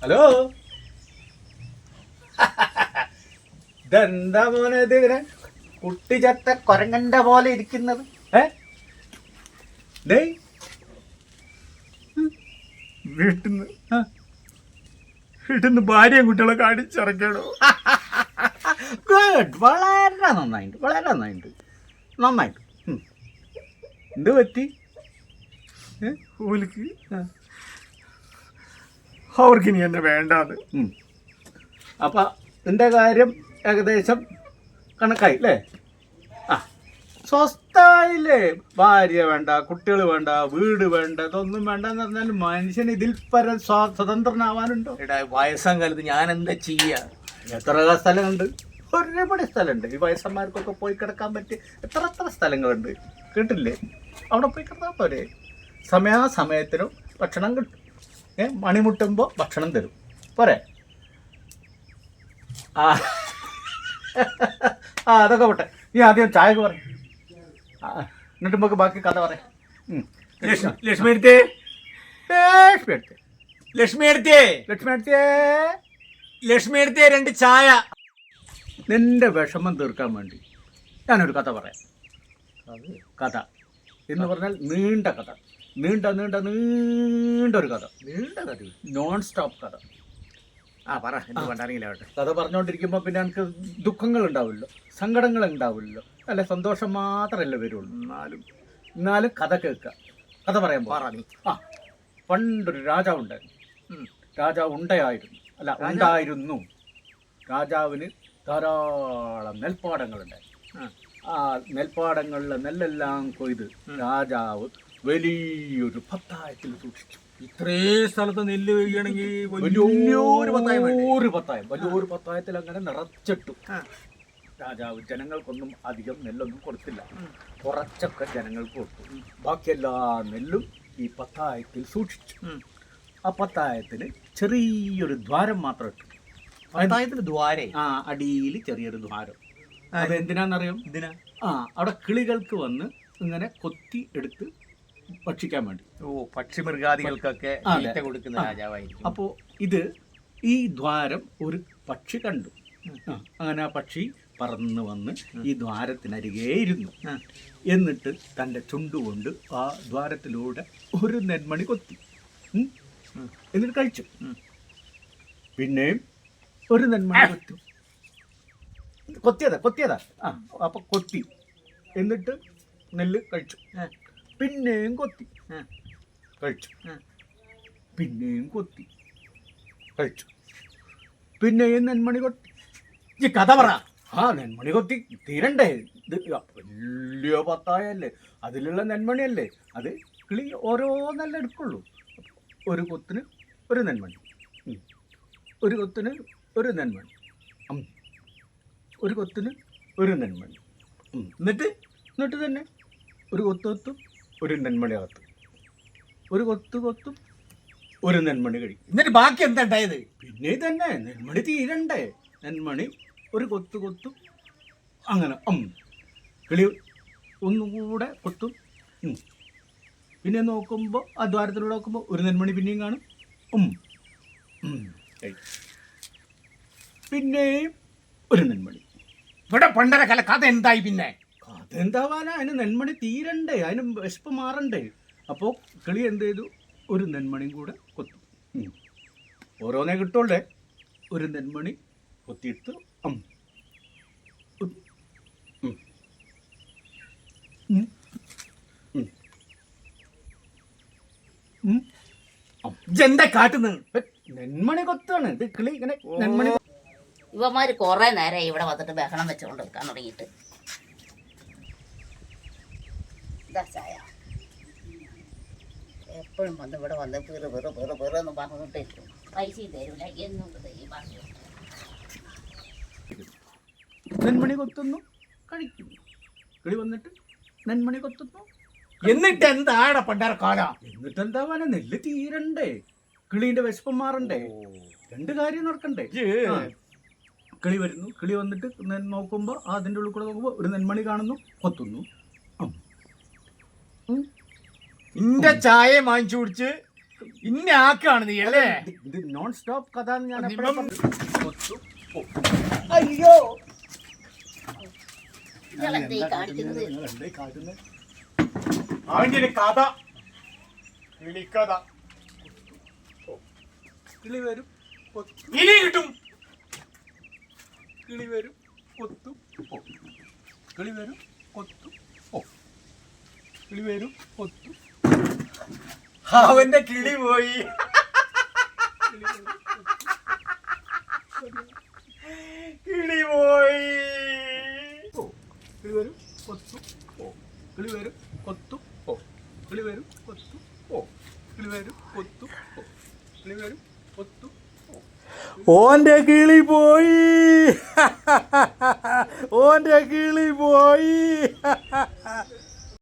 Hello, ഇതെന്താ മോനെ ഇത് ഇങ്ങനെ കുട്ടി ചത്ത കൊരങ്ങന്റെ പോലെ ഇരിക്കുന്നത്? വീട്ടിന്ന് ഭാര്യയും കുട്ടികളെ കാണിച്ചിറക്കണോ? ഗുഡ്, വളരെ നന്നായിട്ട്. എന്ത് പറ്റി? ഓലിക്ക് അവർക്കിനി എന്നെ വേണ്ടാന്ന്. അപ്പം എൻ്റെ കാര്യം ഏകദേശം കണക്കായി അല്ലേ? സ്വസ്ഥായില്ലേ? ഭാര്യ വേണ്ട, കുട്ടികൾ വേണ്ട, വീട് വേണ്ട, ഇതൊന്നും വേണ്ട എന്ന് പറഞ്ഞാൽ മനുഷ്യൻ ഇതിൽ പരം സ്വതന്ത്രനാവാനുണ്ടോ? വയസ്സാം കാലത്ത് ഞാൻ എന്താ ചെയ്യാ? എത്ര സ്ഥലമുണ്ട്? ഒരുപാട് സ്ഥലമുണ്ട്. ഈ വയസ്സന്മാർക്കൊക്കെ പോയി കിടക്കാൻ പറ്റിയ എത്ര സ്ഥലങ്ങളുണ്ട്. കേട്ടില്ലേ? അവിടെ പോയി കിടന്നാൽ പോരെ. സമയാസമയത്തിനും ഭക്ഷണം കിട്ടും. മണിമുട്ടുമ്പോൾ ഭക്ഷണം തരും പോരെ. അതൊക്കെ പോട്ടെ. നീ ആദ്യം ചായക്ക് പറ, എന്നിട്ട് നമുക്ക് ബാക്കി കഥ പറയാം. ലക്ഷ്മി 2 ചായ. നിന്റെ വിഷമം തീർക്കാൻ വേണ്ടി ഞാനൊരു കഥ പറയാം. കഥ എന്ന് പറഞ്ഞാൽ നീണ്ട കഥ, നീണ്ടൊരു കഥ, നോൺ സ്റ്റോപ്പ് കഥ. കഥ പറഞ്ഞുകൊണ്ടിരിക്കുമ്പോൾ പിന്നെ എനിക്ക് ദുഃഖങ്ങൾ ഉണ്ടാവില്ലോ, സങ്കടങ്ങൾ ഉണ്ടാവില്ലോ, അല്ല സന്തോഷം മാത്രമല്ലേ വരുള്ളൂ. എന്നാലും കഥ കേൾക്കുക. കഥ പറയാൻ പണ്ടൊരു രാജാവ് ഉണ്ടായിരുന്നു. രാജാവിന് ധാരാളം നെൽപ്പാടങ്ങളുണ്ടായിരുന്നു. ആ നെൽപ്പാടങ്ങളിലെ നെല്ലെല്ലാം കൊയ്ത് രാജാവ് വലിയൊരു പത്തായത്തിൽ സൂക്ഷിച്ചു. ഇത്രയും സ്ഥലത്ത് നെല്ല് കഴിയണമെങ്കിൽ വലിയൊരു പത്തായത്തിൽ അങ്ങനെ നിറച്ചിട്ടു. രാജാവ് ജനങ്ങൾക്കൊന്നും അധികം നെല്ലൊന്നും കൊടുത്തില്ല, കുറച്ചൊക്കെ ജനങ്ങൾക്ക് കൊടുത്തു. ബാക്കി എല്ലാ നെല്ലും ഈ പത്തായത്തിൽ സൂക്ഷിച്ചു. ആ പത്തായത്തിന് ചെറിയൊരു ദ്വാരം മാത്രം ഇട്ടു. അടിയിൽ ചെറിയൊരു ദ്വാരം. അതെന്തിനാന്നറിയാം? അവിടെ കിളികൾക്ക് വന്ന് ഇങ്ങനെ കൊത്തി എടുത്ത് ഭക്ഷിക്കാൻ വേണ്ടി. പക്ഷി മൃഗാദികൾക്കൊക്കെ കൊടുക്കുന്ന രാജാവായിരിക്കും. അപ്പോൾ ഈ ദ്വാരം ഒരു പക്ഷി കണ്ടു. അങ്ങനെ ആ പക്ഷി പറന്ന് വന്ന് ഈ ദ്വാരത്തിനരികെ ഇരുന്നു. എന്നിട്ട് തൻ്റെ ചുണ്ടുകൊണ്ട് ആ ദ്വാരത്തിലൂടെ ഒരു നെന്മണി കൊത്തി. എന്നിട്ട് കഴിച്ചു. പിന്നെയും ഒരു നെന്മണി കൊത്തിയതാ. അപ്പൊ കൊത്തി, എന്നിട്ട് നെല്ല് കഴിച്ചു. പിന്നെയും കൊത്തി, കഴിച്ചു. പിന്നെയും കൊത്തി, കഴിച്ചു. പിന്നെയും നെന്മണി കൊത്തി. ഈ കഥ പറ. നെന്മണി കൊത്തി തീരണ്ടേ? ഇത് വലിയ പത്തായല്ലേ, അതിലുള്ള നെന്മണിയല്ലേ, അത് കിളി ഓരോന്നല്ല എടുക്കുള്ളൂ. ഒരു കൊത്തിന് ഒരു നെന്മണി, ഒരു കൊത്തിന് ഒരു നെന്മണി, ഒരു കൊത്തിന് ഒരു നെന്മണി. എന്നിട്ട് തന്നെ ഒരു കൊത്തും ഒരു നെന്മണി അകത്തും, ഒരു കൊത്തും ഒരു നെന്മണി കഴിക്കും. എന്നിട്ട് ബാക്കി എന്താ ഉണ്ടായത്? പിന്നെ തന്നെ നെന്മണി തീരണ്ടേ? നെന്മണി ഒരു കൊത്തും അങ്ങനെ കിളി ഒന്നുകൂടെ കൊത്തും. പിന്നെ നോക്കുമ്പോൾ ആ ദ്വാരത്തിലൂടെ നോക്കുമ്പോൾ ഒരു നെന്മണി പിന്നെയും കാണും. പിന്നെയും ഒരു നെന്മണി. ഇവിടെ പണ്ടര കഥ എന്തായി? പിന്നെ കഥ എന്താവാനാ? അതിന് നെന്മണി തീരണ്ടേ, അതിന് വിശപ്പ് മാറണ്ടേ. അപ്പോൾ കിളി എന്ത് ചെയ്തു? ഒരു നെന്മണിയും കൂടെ കൊത്തു. ഓരോന്നേ കിട്ടുള്ളേ. ഒരു നെന്മണി കൊത്തിയിട്ട് എന്താ കാട്ടുന്നത്? നെന്മണി കൊത്താണ് ഇത്. കിളി ഇങ്ങനെ നെന്മണി. ഇവന്മാര് കുറെ നേരം ഇവിടെ വന്നിട്ട് ബഹളം വെച്ചുകൊണ്ട് നിൽക്കാൻ തുടങ്ങിയിട്ട്. ചായ എപ്പോഴും വന്ന് ഇവിടെ വന്ന് പെറെന്ന് പറഞ്ഞിട്ടിരിക്കും. പൈസയും തരൂല, എന്നും പറഞ്ഞു. നെന്മണി കൊത്തുന്നു, കഴിക്കുന്നു. കിളി വന്നിട്ട് നെന്മണി കൊത്തുന്നു. എന്നിട്ട് എന്താടാ പണ്ടാര കാല? എന്നിട്ട് എന്താവാനാ? നെല്ല് തീരണ്ടേ, കിളീന്റെ വിശപ്പം മാറണ്ടേ, രണ്ട് കാര്യം നടക്കണ്ടേ. കിളി വരുന്നു. കിളി വന്നിട്ട് നോക്കുമ്പോൾ അതിൻ്റെ ഉള്ളിൽ കൂടെ നോക്കുമ്പോൾ ഒരു നെന്മണി കാണുന്നു, കൊത്തുന്നു. ഇന്റെ ചായ വാങ്ങിച്ചു കുടിച്ച് ഇന്നെ ആക്കാണ് നീ അല്ലേ? ഇത് നോൺ സ്റ്റോപ്പ് കഥ ഞാൻ നിമ്മ- എപ്പോഴാ പറഞ്ഞു? കൊത്തു, പോ. അയ്യോ നിങ്ങളെന്തേ കാണിക്കുന്നത്? നിങ്ങൾ എന്തേ കാട്ടുന്നത്? അവന്റെ ഒരു കഥ കിളിക്കഥ. കിളി വരും കൊത്തു, ഇനി കിട്ടും. കിളി വരും കൊത്തു, പോ. കിളി വരും കൊത്തു, പോ. കിളി വരും കൊത്തു. അവന്റെ കിളി പോയി. കിളി പോയി. പോ. കിളി വരും കൊത്തു, പോ. കിളി വരും കൊത്തു, പോ. കിളി വരും കൊത്തു, പോ. കിളി വരും കൊത്തു, പോ. കിളി വരും കൊത്തു, പോ. ഓന്റെ കിളി പോയി. ഓന്റെ കിളി പോയി.